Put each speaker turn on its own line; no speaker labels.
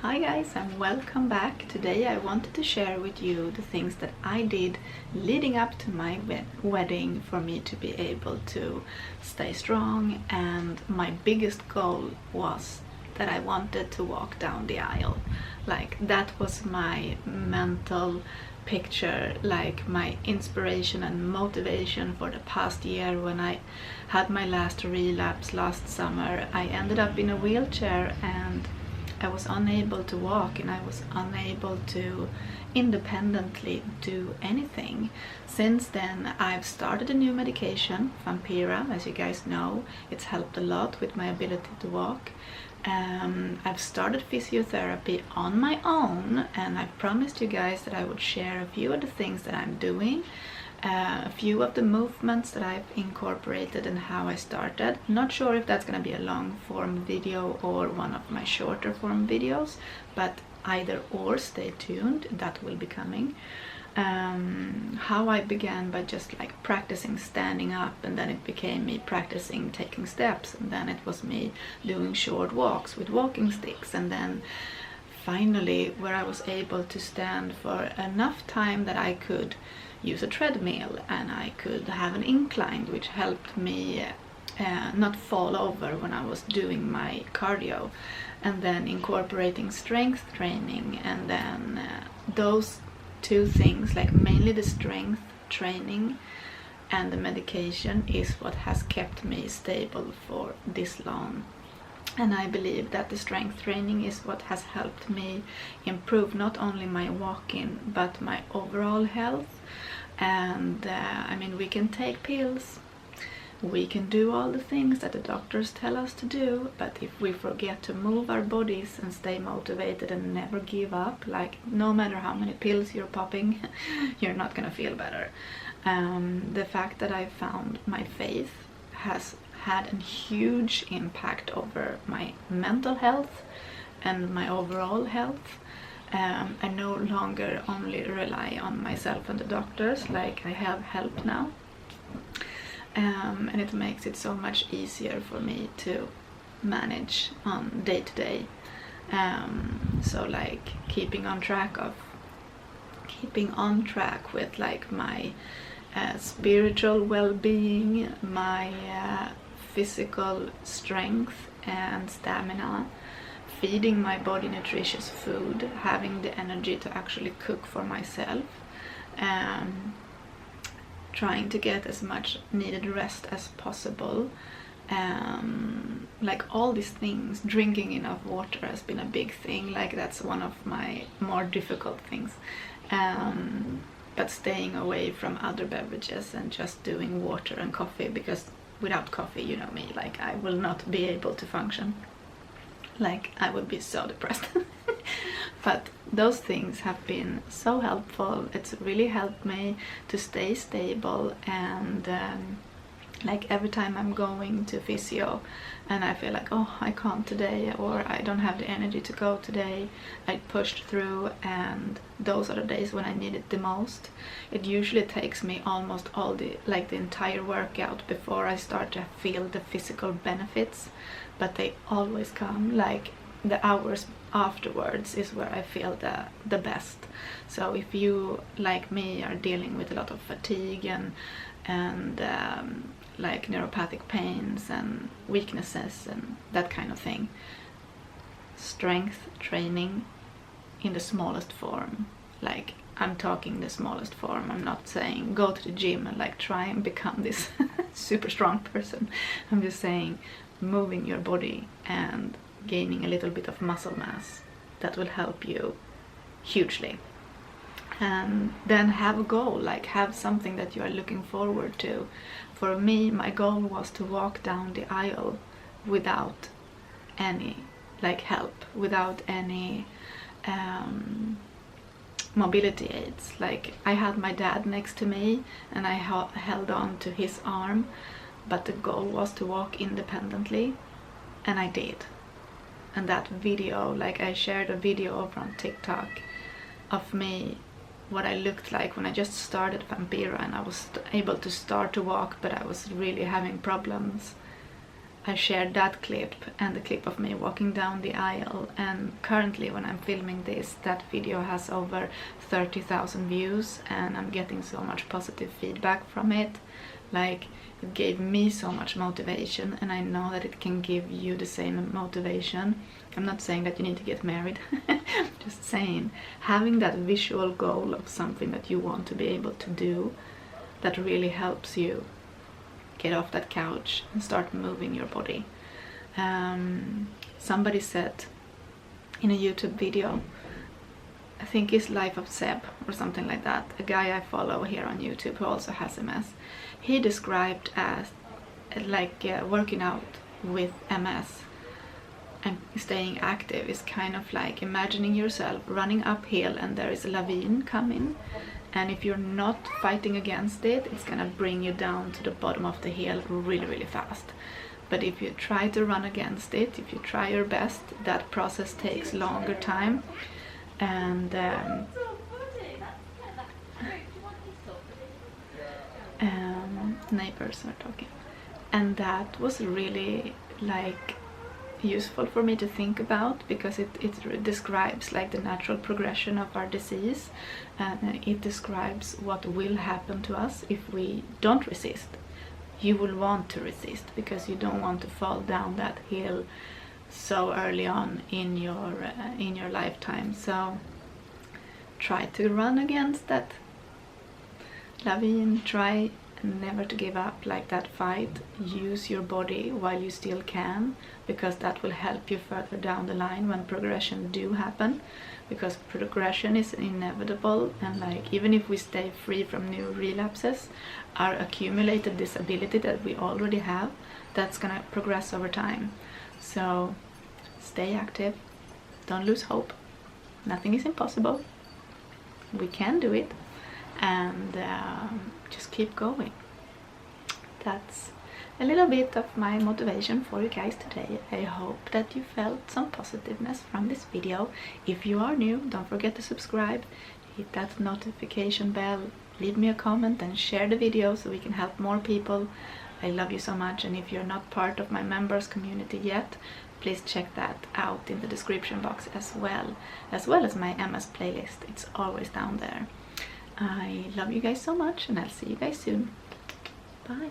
Hi guys, and welcome back. Today I wanted to share with you the things that I did leading up to my wedding for me to be able to stay strong, and my biggest goal was that I wanted to walk down the aisle. Like, that was my mental picture, like my inspiration and motivation for the past year. When I had my last relapse last summer, I ended up in a wheelchair and I was unable to walk, and I was unable to independently do anything. Since then, I've started a new medication, Vampira, as you guys know. It's helped a lot with my ability to walk. I've started physiotherapy on my own, and I promised you guys that I would share a few of the things that I'm doing. A few of the movements that I've incorporated and how I started. Not sure if that's going to be a long form video or one of my shorter form videos, but either or, stay tuned, that will be coming. How I began by just like practicing standing up, and then it became me practicing taking steps, and then it was me doing short walks with walking sticks, and then finally where I was able to stand for enough time that I could use a treadmill and I could have an incline, which helped me not fall over when I was doing my cardio, and then incorporating strength training. And then those two things, like mainly the strength training and the medication, is what has kept me stable for this long. And I believe that the strength training is what has helped me improve not only my walking but my overall health. And I mean, we can take pills, we can do all the things that the doctors tell us to do, but if we forget to move our bodies and stay motivated and never give up, like no matter how many pills you're popping, you're not gonna feel better. The fact that I found my faith has had a huge impact over my mental health and my overall health. I no longer only rely on myself and the doctors, like I have help now, and it makes it so much easier for me to manage on day to day. So like keeping on track with like my spiritual well-being, my physical strength and stamina, feeding my body nutritious food, having the energy to actually cook for myself, trying to get as much needed rest as possible, like all these things. Drinking enough water has been a big thing, like that's one of my more difficult things, but staying away from other beverages and just doing water and coffee, because without coffee, you know me, like I will not be able to function. Like, I would be so depressed. But those things have been so helpful. It's really helped me to stay stable, and like every time I'm going to physio and I feel like, oh, I can't today, or I don't have the energy to go today, I pushed through, and those are the days when I need it the most. It usually takes me almost all the entire workout before I start to feel the physical benefits, but they always come. Like the hours afterwards is where I feel the best. So if you, like me, are dealing with a lot of fatigue and like neuropathic pains and weaknesses and that kind of thing, strength training in the smallest form, like I'm talking the smallest form, I'm not saying go to the gym and like try and become this super strong person. I'm just saying moving your body and gaining a little bit of muscle mass, that will help you hugely. And then have a goal, like have something that you are looking forward to. For me, my goal was to walk down the aisle without any like help, without any mobility aids. Like I had my dad next to me and I held on to his arm, but the goal was to walk independently, and I did. And that video, like I shared a video from TikTok of me, what I looked like when I just started Vampira and I was able to start to walk, but I was really having problems I shared that clip and the clip of me walking down the aisle, and currently when I'm filming this, that video has over 30,000 views, and I'm getting so much positive feedback from it. Like, it gave me so much motivation, and I know that it can give you the same motivation. I'm not saying that you need to get married, just saying having that visual goal of something that you want to be able to do, that really helps you get off that couch and start moving your body. Somebody said in a YouTube video, I think it's Life of Seb or something like that, a guy I follow here on YouTube who also has MS, he described as like working out with MS and staying active is kind of like imagining yourself running uphill and there is a ravine coming, and if you're not fighting against it, it's gonna bring you down to the bottom of the hill really, really fast. But if you try to run against it, if you try your best, that process takes longer time. And neighbors are talking, and that was really like useful for me to think about, because it describes like the natural progression of our disease, and it describes what will happen to us if we don't resist. You will want to resist because you don't want to fall down that hill so early on in your lifetime. So try to run against that ravine, try never to give up like that fight. Use your body while you still can, because that will help you further down the line when progression do happen, because progression is inevitable, and like even if we stay free from new relapses, our accumulated disability that we already have, that's gonna progress over time. So stay active, don't lose hope, nothing is impossible, we can do it, and just keep going. That's a little bit of my motivation for you guys today. I hope that you felt some positiveness from this video. If you are new, don't forget to subscribe, hit that notification bell, leave me a comment and share the video so we can help more people. I love you so much, and if you're not part of my members community yet, please check that out in the description box as well as my MS playlist. It's always down there. I love you guys so much, and I'll see you guys soon. Bye.